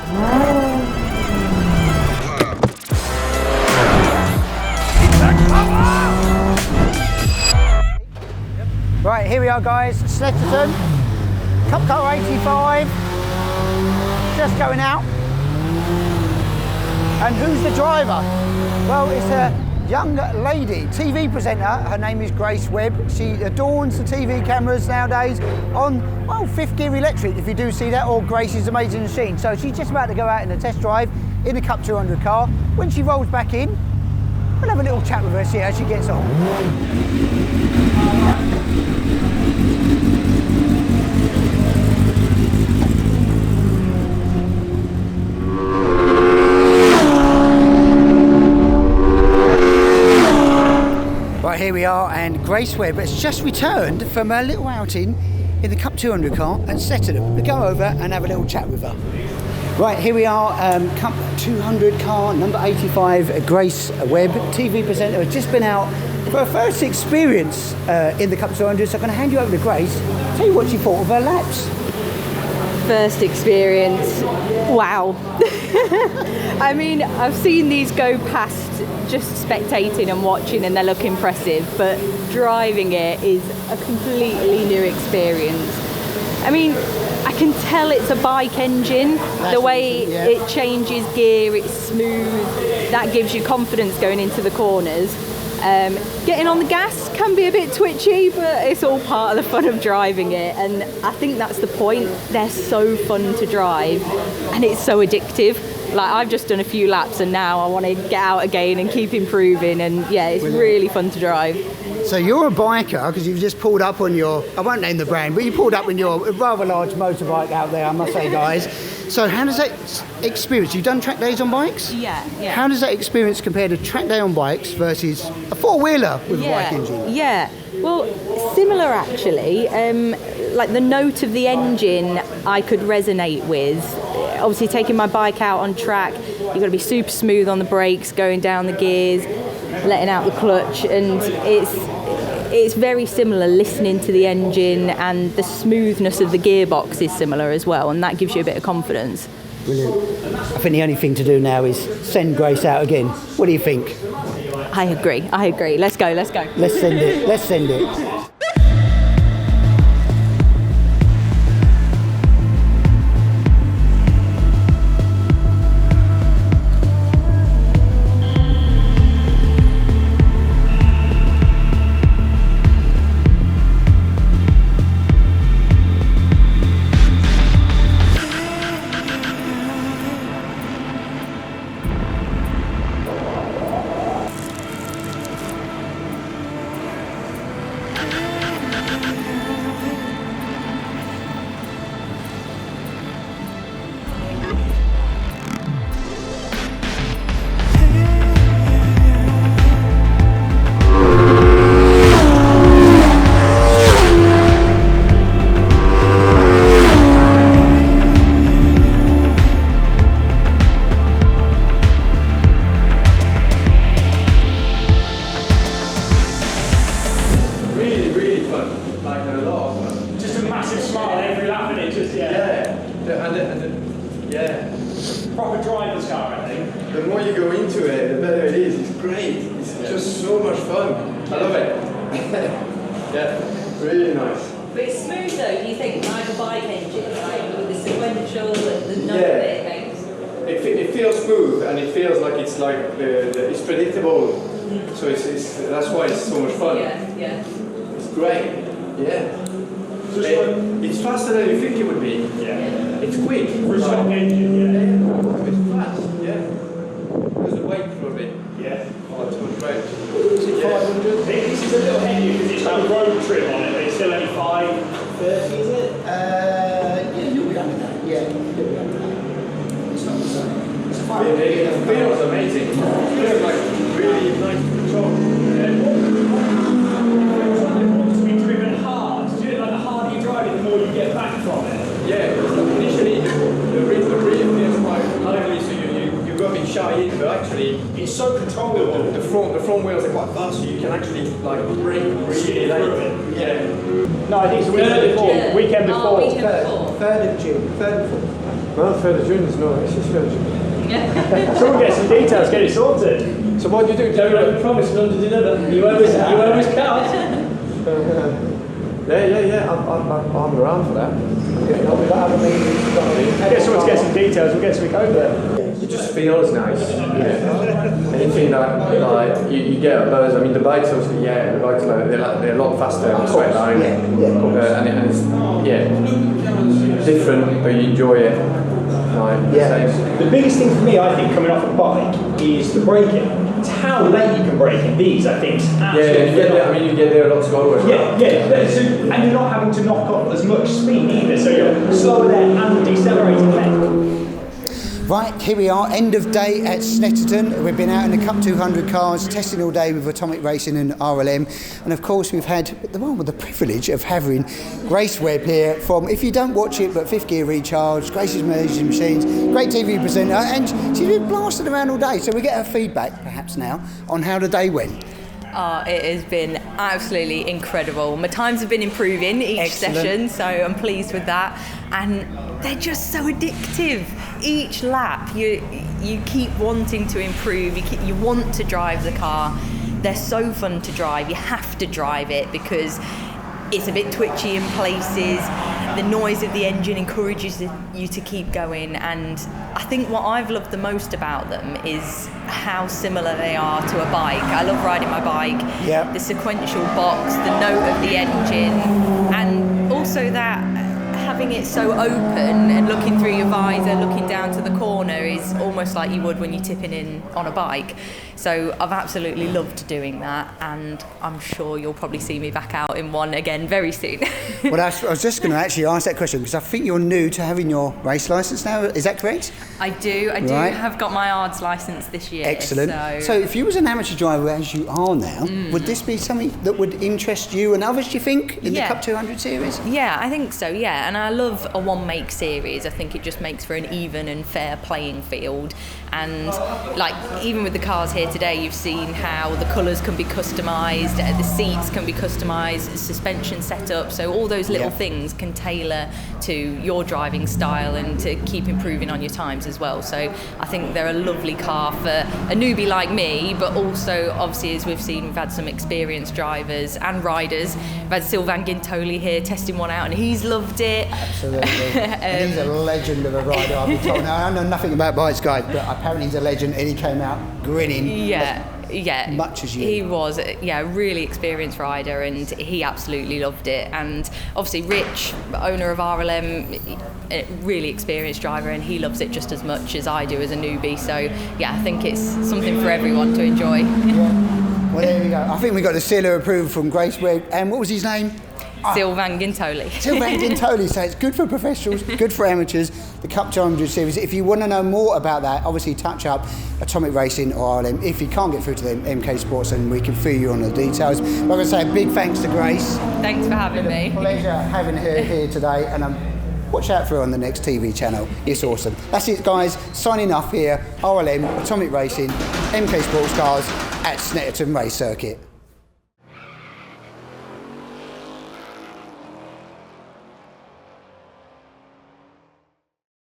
Right, here we are guys, Snetterton, Cup200 85, just going out. And who's the driver? Well, it's a young lady, TV presenter. Her name is Webb. She adorns the TV cameras nowadays on, well, fifth gear electric, if you do see that, or Grace's amazing machine. So she's just about to go out in a test drive in the Cup200 car. When she rolls back in, we'll have a little chat with her, see how she gets on. Right, here we are, and Webb has just returned from a little outing in the Cup200 car and Snetterton. We'll go over and have a little chat with her. Right, here we are, Cup200 car, number 85, Webb, TV presenter, has just been out for her first experience in the Cup200, so I'm going to hand you over to Grace, tell you what she thought of her laps. First experience, wow. I mean, I've seen these go past just spectating and watching and they look impressive, but driving it is a completely new experience. I mean, I can tell it's a bike engine, the way it changes gear, it's smooth, that gives you confidence going into the corners. Getting on the gas can be a bit twitchy, but it's all part of the fun of driving it, and I think that's the point. They're so fun to drive and it's so addictive. Like, I've just done a few laps and now I want to get out again and keep improving, and yeah, it's really fun to drive. So you're a biker because you've just pulled up on your, I won't name the brand, but you pulled up on your rather large motorbike out there, I must say, guys. So how does that experience, you've done track days on bikes? Yeah. How does that experience compare to track day on bikes versus a four-wheeler with a bike engine? Yeah, well, similar actually. Like the note of the engine I could resonate with. Obviously taking my bike out on track, you've got to be super smooth on the brakes, going down the gears, letting out the clutch, and it's very similar listening to the engine, and the smoothness of the gearbox is similar as well, and that gives you a bit of confidence. Brilliant. I think the only thing to do now is send Grace out again. What do you think? I agree. Let's go. Let's send it. Proper driver's car, I think. The more you go into it, the better it is. It's great. It's just so much fun. I love it. Yeah, really nice. But it's smooth though, do you think, like a bike engine, like with the sequential, the note that it makes? It feels smooth, and it feels like it's like it's predictable. So that's why it's so much fun. Yeah. It's great. Yeah. It's faster than you think it would be. Yeah. It's quick. For a stock engine, yeah. It's fast, yeah. There's a weight for it. Yeah. Oh, it's good, great. Is it 500? This is a little heavy because it's got a road trim on it, but it's still only 530, is it? Yeah, you'll be under that. Yeah, you'll be under that. It's not the same. It's a 500. It feels amazing. It feels like really nice control. The more you get back from it. Yeah, initially the rear feels quite lively, so you got a bit shy in, but actually it's so controllable. The front wheels are quite fast, so you can actually like brake really late. Yeah. No, I think it's the weekend before. Weekend before. 3rd of June, 3rd and 4th. Well, 3rd of June is no, it's just 3rd of June. So we'll get some details, get it sorted. So what do you do? Don't promise and under-deliver. You always count. Yeah. I'm around for that. I guess we'll get some details, we'll get something over there. It just feels nice. Anything like you get a buzz. I mean, the bikes obviously, the bikes they're a lot faster on the straight line, and it's different, but you enjoy it. The biggest thing for me, I think, coming off a bike is the braking. It's how late you can brake in these, I think. You get there a lot slower. And you're not having to knock off as much speed either, so you're slower there and decelerating left. Right, here we are, end of day at Snetterton. We've been out in the Cup 200 cars, testing all day with Atomic Racing and RLM. And of course, we've had the one with the privilege of having Grace Webb here from, if you don't watch it, but Fifth Gear Recharge, Grace's Emerging Machines, great TV presenter, and she's been blasting around all day. So we get her feedback, perhaps now, on how the day went. It has been absolutely incredible. My times have been improving each session, so I'm pleased with that. And they're just so addictive. Each lap, you keep wanting to improve. You want to drive the car. They're so fun to drive. You have to drive it because it's a bit twitchy in places. The noise of the engine encourages you to keep going, and I think what I've loved the most about them is how similar they are to a bike. I love riding my bike, the sequential box, the note of the engine, and also that having it so open and looking through your visor, looking down to the corner is almost like you would when you're tipping in on a bike. So I've absolutely loved doing that, and I'm sure you'll probably see me back out in one again very soon. Well, I was just going to actually ask that question because I think you're new to having your race licence now. Is that correct? I do have got my ARDS licence this year. Excellent. So if you was an amateur driver as you are now, would this be something that would interest you and others, do you think, in the Cup 200 series? Yeah, I think so, and I love a one-make series. I think it just makes for an even and fair playing field. And like even with the cars here today, you've seen how the colours can be customised, the seats can be customised, suspension setup, so all those little things can tailor to your driving style and to keep improving on your times as well. So I think they're a lovely car for a newbie like me, but also obviously, as we've seen, we've had some experienced drivers and riders. We've had Sylvain Guintoli here testing one out and he's loved it. Absolutely. And he's a legend of a rider, I've been told. Now, I know nothing about bikes, guys, but apparently he's a legend and he came out grinning. Much as you. He was, a really experienced rider and he absolutely loved it. And obviously Rich, owner of RLM, a really experienced driver, and he loves it just as much as I do as a newbie. So I think it's something for everyone to enjoy. Well, there we go. I think we got the seal of approval from Grace Webb. And what was his name? Sylvain Guintoli. Sylvain Guintoli. So it's good for professionals, good for amateurs, the Cup 200 series. If you want to know more about that, obviously touch up Atomic Racing or RLM. If you can't get through to them, MK Sports, and we can fill you on the details. Like I say, big thanks to Grace. Thanks for having me. Pleasure having her here today, and watch out for her on the next TV channel. It's awesome. That's it, guys. Signing off here, RLM, Atomic Racing, MK Sportscars at Snetterton Race Circuit.